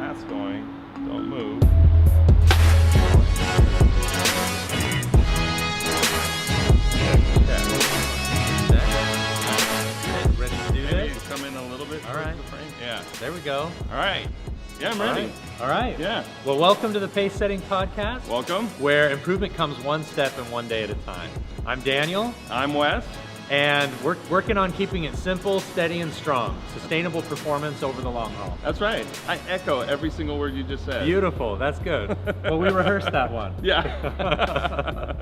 mask going. Don't move. Ready to do Maybe this? come in a little bit. All towards right. the frame. Yeah. There we go. All right. Yeah, I'm ready. All right. Yeah. Well, welcome to the Pacesetting podcast, Welcome. where improvement comes one step and one day at a time. I'm Daniel, I'm Wes. and we're working on keeping it simple, steady, and strong. Sustainable performance over the long haul. That's right. I echo every single word you just said. Beautiful. That's good. Well, we rehearsed that one. Yeah.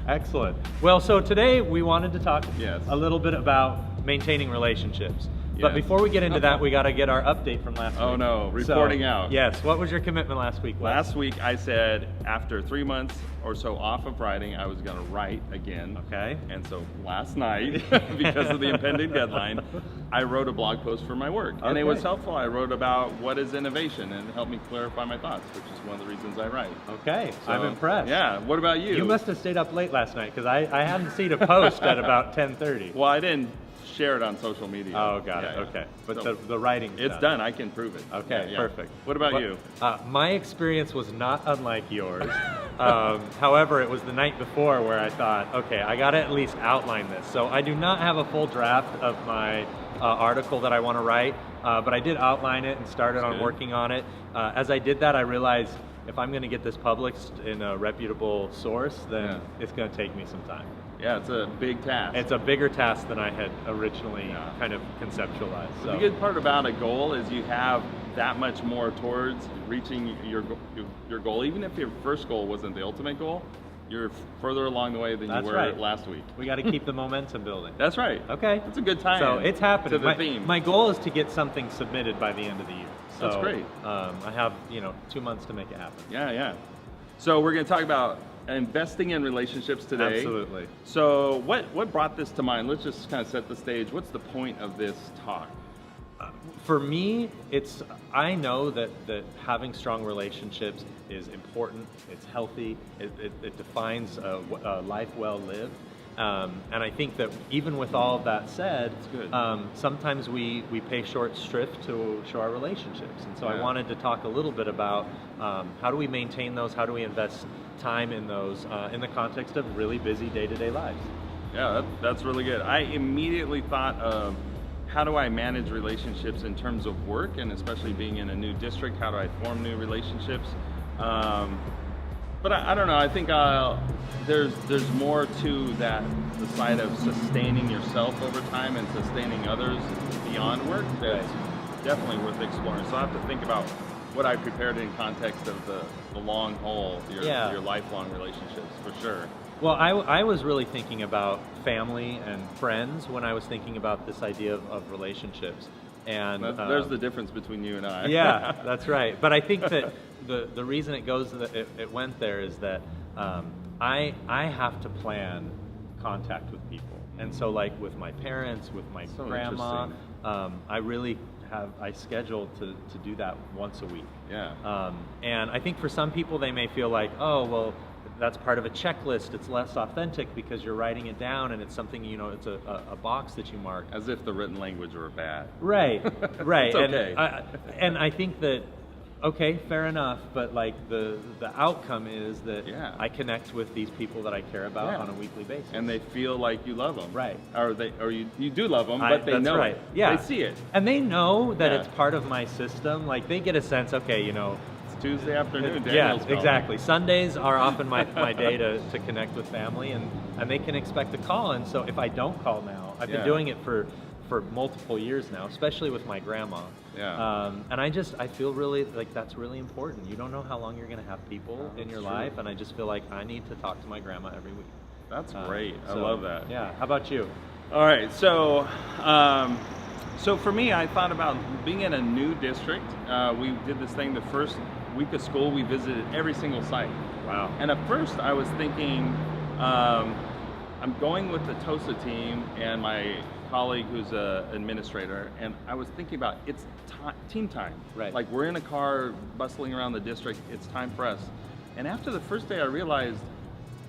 Excellent. Well, so today we wanted to talk Yes. a little bit about maintaining relationships. But Yes. before we get into that, we got to get our update from last week. Oh no, reporting out. Yes. What was your commitment last week, Wes? Last week I said after 3 months or so off of writing, I was going to write again. Okay. And so last night, because of the impending deadline, I wrote a blog post for my work. And it was Okay. helpful. I wrote about what is innovation and it helped me clarify my thoughts, which is one of the reasons I write. Okay. So, I'm impressed. Yeah. What about you? You must have stayed up late last night because I hadn't seen a post at about 10:30. Well, I didn't share it on social media. Oh, got Yeah, it. yeah. Okay. But So the writing. it's done. I can prove it. Okay, Yeah, yeah. perfect. What about you? My experience was not unlike yours. However, it was the night before where I thought, okay, I got to at least outline this. So I do not have a full draft of my article that I want to write, but I did outline it and started on good. working on it. As I did that, I realized if I'm going to get this published in a reputable source, then Yeah. it's going to take me some time. Yeah, it's a big task. It's a bigger task than I had originally Yeah. kind of conceptualized. So. The good part about a goal is you have that much more towards reaching your goal. Even if your first goal wasn't the ultimate goal, you're further along the way than That's you were right. last week. We got to keep the momentum building. That's right. Okay. It's a good time. So it's happening. To the my, theme. my goal is to get something submitted by the end of the year. So, That's great. I have 2 months to make it happen. Yeah, yeah. So we're going to talk about investing in relationships today. Absolutely. So what brought this to mind? Let's just kind of set the stage. What's the point of this talk? For me, I know that having strong relationships is important. It's healthy. It defines a life well lived. And I think that even with all of that said, good. Sometimes we pay short shrift to our relationships. And so I Yeah. wanted to talk a little bit about how do we maintain those, how do we invest time in those in the context of really busy day-to-day lives. Yeah, that's really good. I immediately thought of how do I manage relationships in terms of work, and especially being in a new district, how do I form new relationships? But I don't know, I think there's more to that, the side of sustaining yourself over time and sustaining others beyond work that's definitely worth exploring. So I have to think about what I prepared in context of the long haul, your lifelong relationships, for sure. Well, I was really thinking about family and friends when I was thinking about this idea of relationships. And There's the difference between you and I. Yeah, that's right. But I think that the reason it went there is that I have to plan contact with people. And so like with my parents, with my grandma, I schedule to do that once a week. Yeah. And I think for some people they may feel like, oh, well, that's part of a checklist. It's less authentic because you're writing it down and it's something, it's a box that you mark. As if the written language were bad. Right, right. It's okay. And I think that, okay, fair enough, but like the outcome is that I connect with these people that I care about on a weekly basis. And they feel like you love them. Right. Or you do love them, but they know it. Yeah. They see it. And they know that it's part of my system. Like they get a sense, okay, It's Tuesday afternoon, yeah, Daniel's exactly. Sundays are often my day to connect with family, and they can expect a call. And so if I don't call now, I've been doing it for multiple years now, especially with my grandma. Yeah. And I feel really like that's really important. You don't know how long you're going to have people in your life, and I just feel like I need to talk to my grandma every week. That's great. I love that. Yeah. How about you? All right. So for me, I thought about being in a new district. We did this thing the first week of school. We visited every single site. Wow. And at first, I was thinking, I'm going with the TOSA team and my colleague who's an administrator, and I was thinking about it's team time. Right. Like we're in a car bustling around the district, it's time for us. And after the first day I realized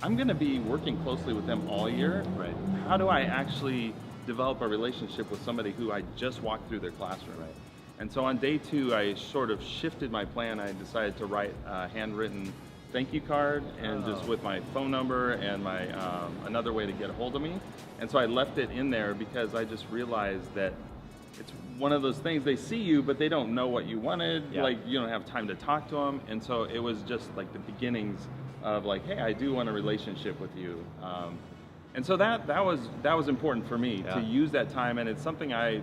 I'm gonna be working closely with them all year. Right. How do I actually develop a relationship with somebody who I just walked through their classroom? Right. And so on day 2, I sort of shifted my plan. I decided to write a handwritten thank you card, and just with my phone number and my another way to get a hold of me. And so I left it in there because I just realized that it's one of those things, they see you, but they don't know what you wanted. Yeah. Like, you don't have time to talk to them. And so it was just like the beginnings of like, hey, I do want a relationship with you. And so that was important for me to use that time. And it's something I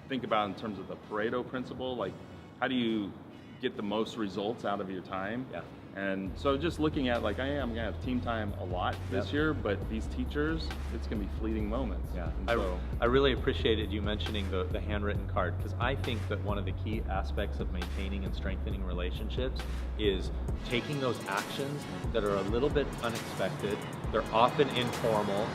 think about in terms of the Pareto Principle. Like, how do you get the most results out of your time? Yeah. And so just looking at like, I'm gonna have team time a lot this year, but these teachers, it's gonna be fleeting moments. Yeah, So, I really appreciated you mentioning the handwritten card, because I think that one of the key aspects of maintaining and strengthening relationships is taking those actions that are a little bit unexpected. They're often informal,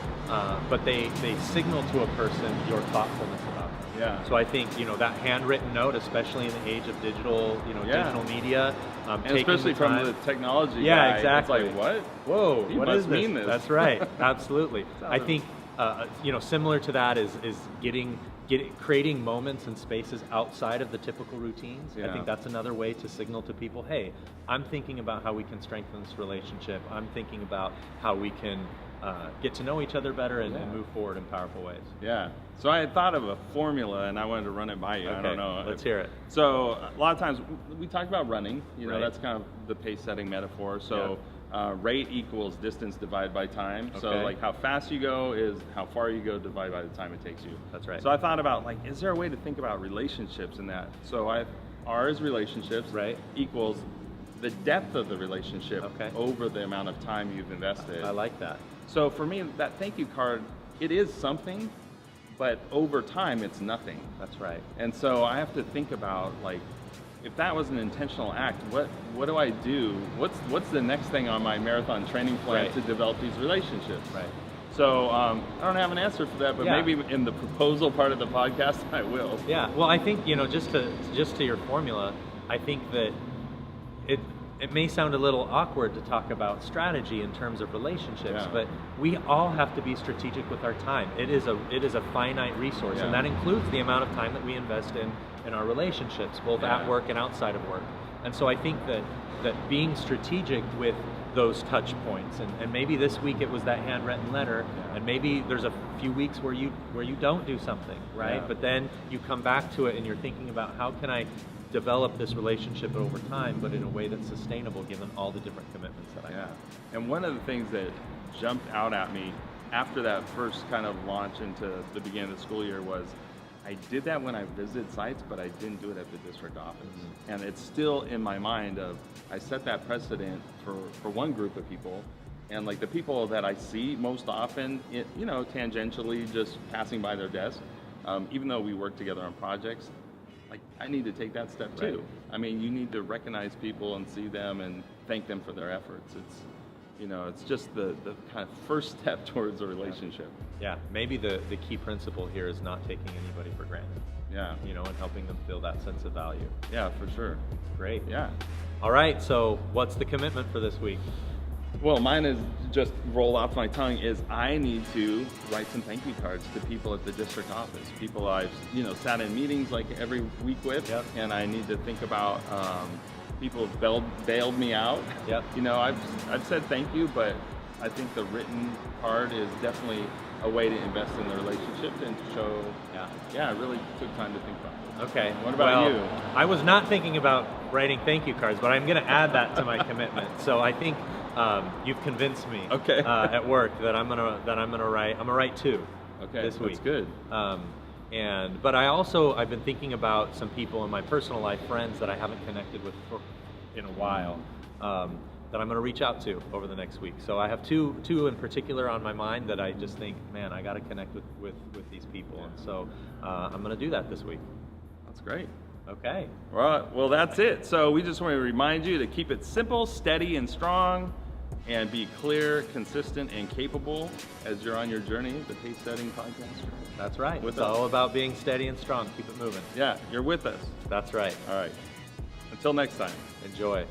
but they signal to a person your thoughtfulness about them. yeah. So I think, that handwritten note, especially in the age of digital, digital media, And taking especially the from time, the technology Yeah, guy, exactly. it's like, what? Whoa, You what must is mean this? this. That's right, absolutely. I Sounds- think, similar to that is creating moments and spaces outside of the typical routines. I Yeah. think that's another way to signal to people, hey, I'm thinking about how we can strengthen this relationship. I'm thinking about how we can get to know each other better and move forward in powerful ways. Yeah. So I had thought of a formula and I wanted to run it by you. I don't know. Let's hear it. So a lot of times we talk about running, Right. that's kind of the pace setting metaphor. So rate equals distance divided by time. So Okay. like how fast you go is how far you go divided by the time it takes you. That's right. So I thought about like, is there a way to think about relationships in that? So R is relationships Right. equals the depth of the relationship Okay. over the amount of time you've invested. I like that. So for me, that thank you card, it is something, but over time, it's nothing. That's right. And so I have to think about like, if that was an intentional act, what do I do? What's the next thing on my marathon training plan Right. to develop these relationships? Right. So I don't have an answer for that, but Yeah. maybe in the proposal part of the podcast, I will. Yeah, well, I think, just to your formula, I think that it may sound a little awkward to talk about strategy in terms of relationships, Yeah. but we all have to be strategic with our time. It is a finite resource, and that includes the amount of time that we invest in our relationships, both at work and outside of work. And so I think that being strategic with those touch points, and maybe this week it was that handwritten letter, and maybe there's a few weeks where you don't do something, right? Yeah. But then you come back to it and you're thinking about, how can I develop this relationship over time, but in a way that's sustainable given all the different commitments that I have. And one of the things that jumped out at me after that first kind of launch into the beginning of the school year was, I did that when I visited sites, but I didn't do it at the district office. Mm-hmm. And it's still in my mind of, I set that precedent for one group of people, and like the people that I see most often, tangentially just passing by their desk, even though we work together on projects, like I need to take that step too. Right. I mean, you need to recognize people and see them and thank them for their efforts. It's just the kind of first step towards a relationship. Yeah, maybe the key principle here is not taking anybody for granted. Yeah. And helping them feel that sense of value. Yeah, for sure. Great. Yeah. All right, so what's the commitment for this week? Well, mine is just roll off my tongue is I need to write some thank you cards to people at the district office. People I've sat in meetings like every week with, and I need to think about people who've bailed me out. Yep. I've said thank you, but I think the written card is definitely a way to invest in the relationship and to show. Yeah, I really took time to think about this. Okay. What about you? I was not thinking about writing thank you cards, but I'm going to add that to my commitment. So I think you've convinced me. Okay. At work that I'm gonna write 2. Okay. This week. That's good. But I've been thinking about some people in my personal life, friends that I haven't connected with in a while, that I'm going to reach out to over the next week. So I have two in particular on my mind that I just think, man, I got to connect with these people, and so I'm going to do that this week. That's great. Okay. All right. Well, that's it. So we just want to remind you to keep it simple, steady, and strong, and be clear, consistent, and capable as you're on your journey, the Pace Setting podcast. That's right. With It's us. all about being steady and strong. Keep it moving. Yeah, you're with us. That's right. All right. Until next time. Enjoy.